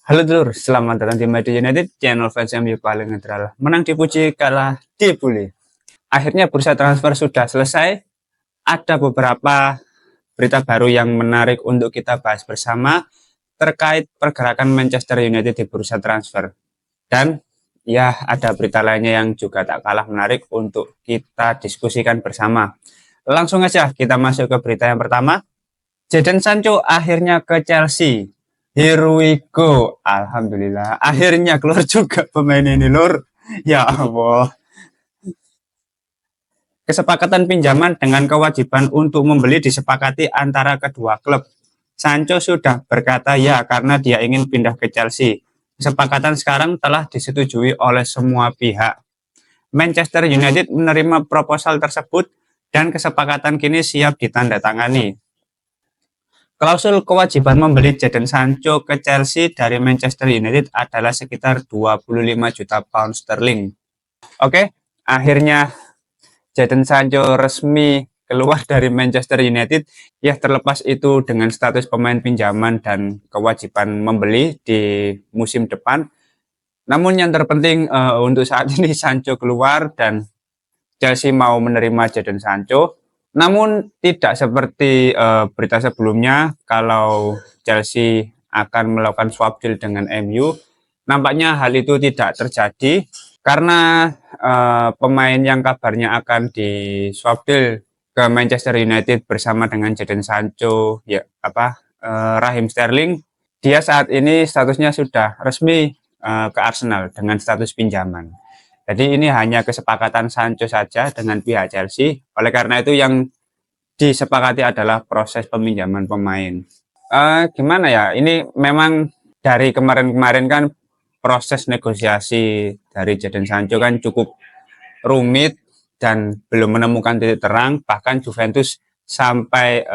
Halo dulur, selamat datang di Madrid United, channel fans MU paling netral. Menang dipuji, kalah dibully. Akhirnya bursa transfer sudah selesai. Ada beberapa berita baru yang menarik untuk kita bahas bersama terkait pergerakan Manchester United di bursa transfer. Dan ya ada berita lainnya yang juga tak kalah menarik untuk kita diskusikan bersama. Langsung aja kita masuk ke berita yang pertama. Jadon Sancho akhirnya ke Chelsea. Here we go. Alhamdulillah. Akhirnya keluar juga pemain ini, Lur. Ya Allah. Kesepakatan pinjaman dengan kewajiban untuk membeli disepakati antara kedua klub. Sancho sudah berkata ya karena dia ingin pindah ke Chelsea. Kesepakatan sekarang telah disetujui oleh semua pihak. Manchester United menerima proposal tersebut dan kesepakatan kini siap ditandatangani. Klausul kewajiban membeli Jadon Sancho ke Chelsea dari Manchester United adalah sekitar 25 juta pound sterling. Oke, akhirnya Jadon Sancho resmi keluar dari Manchester United. Ya, terlepas itu dengan status pemain pinjaman dan kewajiban membeli di musim depan. Namun yang terpenting untuk saat ini Sancho keluar dan Chelsea mau menerima Jadon Sancho. Namun tidak seperti berita sebelumnya kalau Chelsea akan melakukan swap deal dengan MU. Nampaknya hal itu tidak terjadi karena pemain yang kabarnya akan di swap deal ke Manchester United bersama dengan Jadon Sancho, Raheem Sterling, dia saat ini statusnya sudah resmi ke Arsenal dengan status pinjaman. Jadi ini hanya kesepakatan Sancho saja dengan pihak Chelsea. Oleh karena itu yang disepakati adalah proses peminjaman pemain. Gimana ya? Ini memang dari kemarin-kemarin kan proses negosiasi dari Jadon Sancho kan cukup rumit dan belum menemukan titik terang. Bahkan Juventus sampai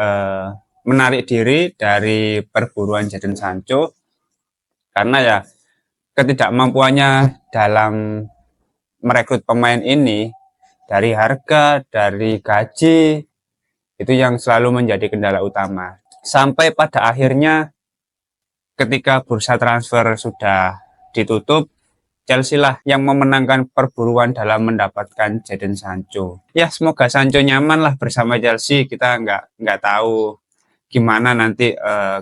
menarik diri dari perburuan Jadon Sancho karena ya ketidakmampuannya dalam merekrut pemain ini, dari harga, dari gaji, itu yang selalu menjadi kendala utama. Sampai pada akhirnya ketika bursa transfer sudah ditutup, Chelsea lah yang memenangkan perburuan dalam mendapatkan Jadon Sancho. Ya, semoga Sancho nyaman lah bersama Chelsea. Kita nggak tahu gimana nanti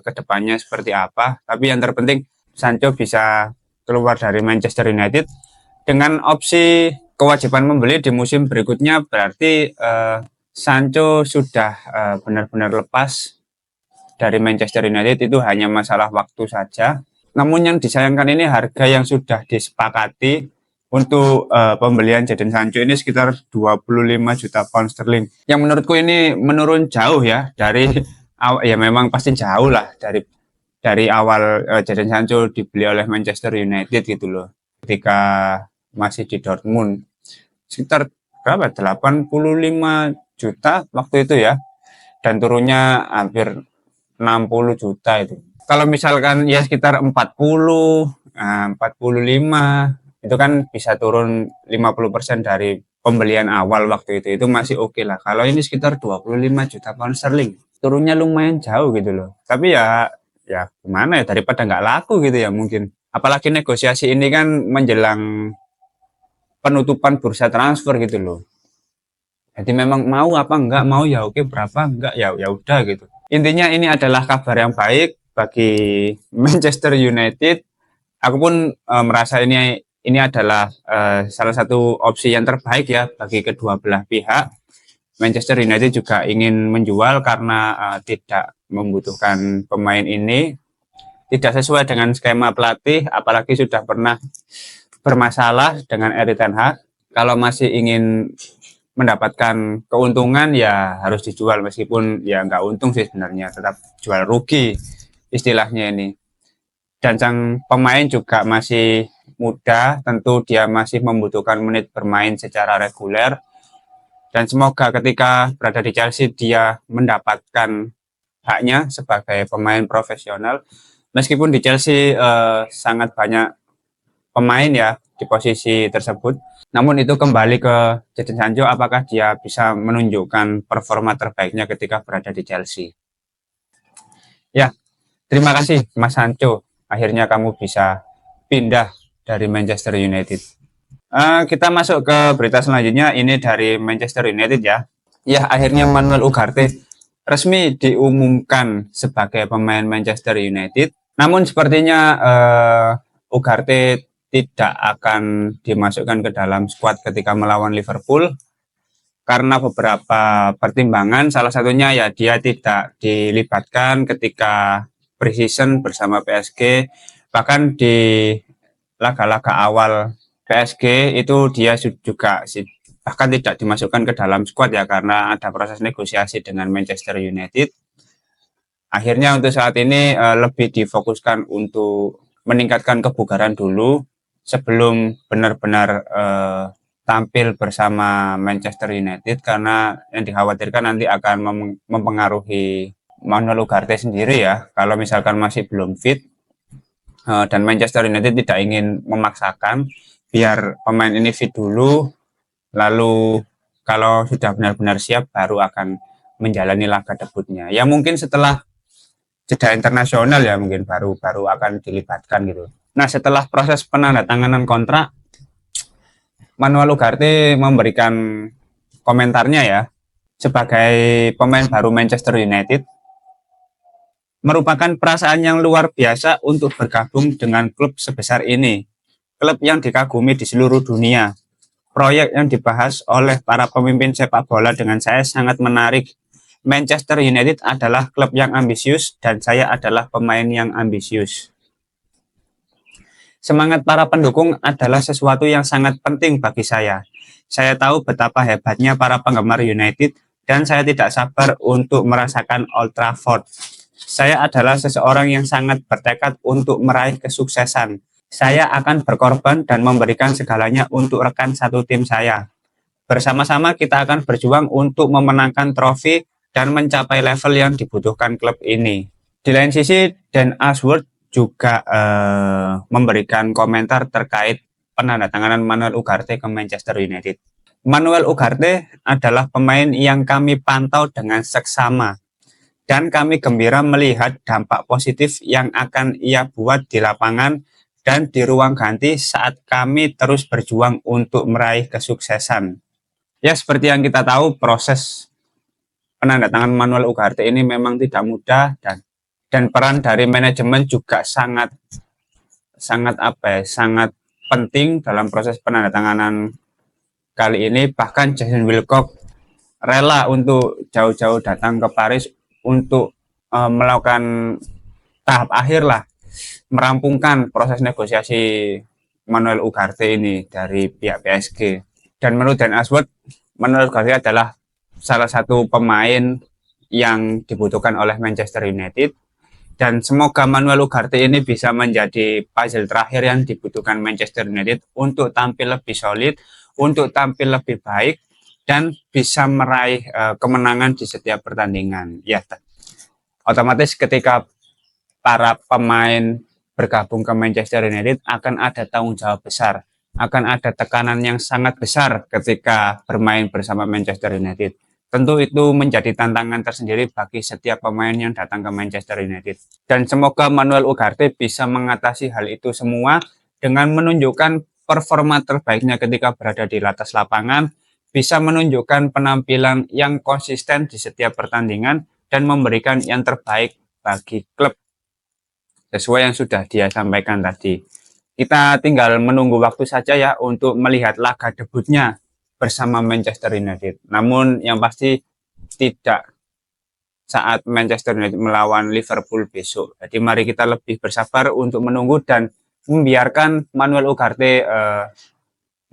kedepannya seperti apa. Tapi yang terpenting Sancho bisa keluar dari Manchester United dengan opsi kewajiban membeli di musim berikutnya. Berarti Sancho sudah benar-benar lepas dari Manchester United, itu hanya masalah waktu saja. Namun yang disayangkan ini harga yang sudah disepakati untuk pembelian Jadon Sancho ini sekitar 25 juta pound sterling. Yang menurutku ini menurun jauh ya dari ya memang pasti jauh lah dari awal Jadon Sancho dibeli oleh Manchester United gitu loh. Ketika masih di Dortmund sekitar berapa 85 juta waktu itu ya, dan turunnya hampir 60 juta itu. Kalau misalkan ya sekitar 40 45 itu kan bisa turun 50% dari pembelian awal waktu itu masih oke lah. Kalau ini sekitar 25 juta pound sterling, turunnya lumayan jauh gitu loh. Tapi ya gimana ya, daripada nggak laku gitu ya mungkin. Apalagi negosiasi ini kan menjelang penutupan bursa transfer gitu loh. Jadi memang mau apa enggak, mau ya oke, berapa enggak ya udah gitu. Intinya ini adalah kabar yang baik bagi Manchester United. Aku pun merasa ini adalah salah satu opsi yang terbaik ya bagi kedua belah pihak. Manchester United juga ingin menjual karena tidak membutuhkan pemain ini, tidak sesuai dengan skema pelatih, apalagi sudah pernah bermasalah dengan Erik ten Hag. Kalau masih ingin mendapatkan keuntungan ya harus dijual, meskipun ya nggak untung sih sebenarnya, tetap jual rugi istilahnya ini. Dan sang pemain juga masih muda, tentu dia masih membutuhkan menit bermain secara reguler. Dan semoga ketika berada di Chelsea dia mendapatkan haknya sebagai pemain profesional. Meskipun di Chelsea sangat banyak pemain ya di posisi tersebut, namun itu kembali ke Jadon Sancho, apakah dia bisa menunjukkan performa terbaiknya ketika berada di Chelsea. Ya, terima kasih Mas Sancho. akhirnya kamu bisa pindah dari Manchester United. Kita masuk ke berita selanjutnya, ini dari Manchester United ya. Ya, akhirnya Manuel Ugarte resmi diumumkan sebagai pemain Manchester United. Namun sepertinya Ugarte tidak akan dimasukkan ke dalam skuad ketika melawan Liverpool karena beberapa pertimbangan. Salah satunya ya dia tidak dilibatkan ketika preseason bersama PSG, bahkan di laga-laga awal PSG itu dia juga bahkan tidak dimasukkan ke dalam skuad ya karena ada proses negosiasi dengan Manchester United. Akhirnya untuk saat ini lebih difokuskan untuk meningkatkan kebugaran dulu sebelum benar-benar tampil bersama Manchester United, karena yang dikhawatirkan nanti akan mempengaruhi Manuel Ugarte sendiri ya kalau misalkan masih belum fit, dan Manchester United tidak ingin memaksakan, biar pemain ini fit dulu, lalu kalau sudah benar-benar siap baru akan menjalani laga debutnya. Ya mungkin setelah jeda internasional ya mungkin baru akan dilibatkan gitu. Nah, setelah proses penandatanganan kontrak, Manuel Ugarte memberikan komentarnya ya. Sebagai pemain baru Manchester United, merupakan perasaan yang luar biasa untuk bergabung dengan klub sebesar ini. Klub yang dikagumi di seluruh dunia. Proyek yang dibahas oleh para pemimpin sepak bola dengan saya sangat menarik. Manchester United adalah klub yang ambisius dan saya adalah pemain yang ambisius. Semangat para pendukung adalah sesuatu yang sangat penting bagi saya. Saya tahu betapa hebatnya para penggemar United dan saya tidak sabar untuk merasakan Old Trafford. Saya adalah seseorang yang sangat bertekad untuk meraih kesuksesan. Saya akan berkorban dan memberikan segalanya untuk rekan satu tim saya. Bersama-sama kita akan berjuang untuk memenangkan trofi dan mencapai level yang dibutuhkan klub ini. Di lain sisi, Dan Ashworth juga memberikan komentar terkait penandatanganan Manuel Ugarte ke Manchester United. Manuel Ugarte adalah pemain yang kami pantau dengan seksama dan kami gembira melihat dampak positif yang akan ia buat di lapangan dan di ruang ganti saat kami terus berjuang untuk meraih kesuksesan. Ya, seperti yang kita tahu, proses penandatangan Manuel Ugarte ini memang tidak mudah, dan peran dari manajemen juga sangat penting dalam proses penandatanganan kali ini. Bahkan Jason Wilcock rela untuk jauh-jauh datang ke Paris untuk melakukan tahap akhir lah, merampungkan proses negosiasi Manuel Ugarte ini dari pihak PSG. Dan menurut Dan Ashworth, Manuel Ugarte adalah salah satu pemain yang dibutuhkan oleh Manchester United, dan semoga Manuel Ugarte ini bisa menjadi puzzle terakhir yang dibutuhkan Manchester United untuk tampil lebih solid, untuk tampil lebih baik, dan bisa meraih kemenangan di setiap pertandingan. Ya, otomatis ketika para pemain bergabung ke Manchester United akan ada tanggung jawab besar, akan ada tekanan yang sangat besar ketika bermain bersama Manchester United. Tentu itu menjadi tantangan tersendiri bagi setiap pemain yang datang ke Manchester United. Dan semoga Manuel Ugarte bisa mengatasi hal itu semua dengan menunjukkan performa terbaiknya ketika berada di atas lapangan, bisa menunjukkan penampilan yang konsisten di setiap pertandingan, dan memberikan yang terbaik bagi klub sesuai yang sudah dia sampaikan tadi. Kita tinggal menunggu waktu saja ya untuk melihat laga debutnya bersama Manchester United. Namun yang pasti tidak saat Manchester United melawan Liverpool besok. Jadi mari kita lebih bersabar untuk menunggu dan membiarkan Manuel Ugarte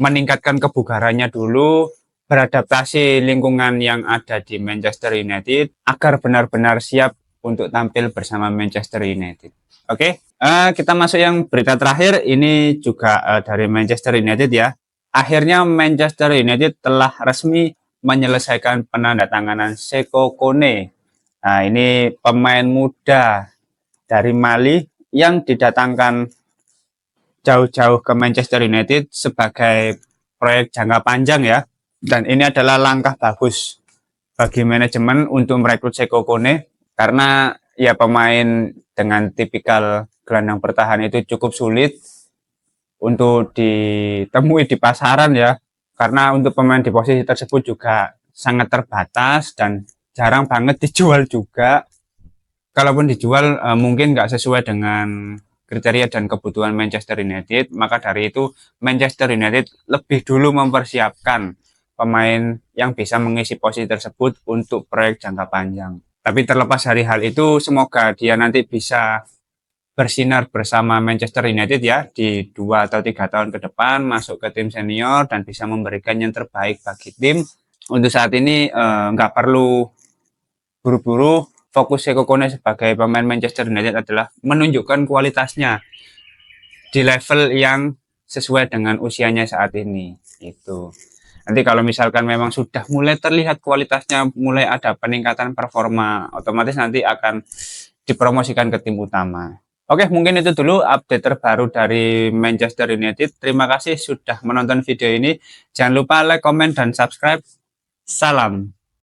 meningkatkan kebugarannya dulu, beradaptasi lingkungan yang ada di Manchester United agar benar-benar siap untuk tampil bersama Manchester United. Oke, kita masuk yang berita terakhir, ini juga dari Manchester United ya. Akhirnya Manchester United telah resmi menyelesaikan penandatanganan Seko Kone. Nah, ini pemain muda dari Mali yang didatangkan jauh-jauh ke Manchester United sebagai proyek jangka panjang ya. Dan ini adalah langkah bagus bagi manajemen untuk merekrut Seko Kone, karena ya pemain dengan tipikal gelandang bertahan itu cukup sulit untuk ditemui di pasaran ya, karena untuk pemain di posisi tersebut juga sangat terbatas dan jarang banget dijual juga. Kalaupun dijual mungkin nggak sesuai dengan kriteria dan kebutuhan Manchester United, maka dari itu Manchester United lebih dulu mempersiapkan pemain yang bisa mengisi posisi tersebut untuk proyek jangka panjang. Tapi terlepas dari hal itu, semoga dia nanti bisa bersinar bersama Manchester United ya di 2 atau 3 tahun ke depan, masuk ke tim senior dan bisa memberikan yang terbaik bagi tim. Untuk saat ini nggak perlu buru-buru. Fokus Seko Kone sebagai pemain Manchester United adalah menunjukkan kualitasnya di level yang sesuai dengan usianya saat ini. Itu. Nanti kalau misalkan memang sudah mulai terlihat kualitasnya, mulai ada peningkatan performa, otomatis nanti akan dipromosikan ke tim utama. Oke, mungkin itu dulu update terbaru dari Manchester United. Terima kasih sudah menonton video ini. Jangan lupa like, comment, dan subscribe. Salam.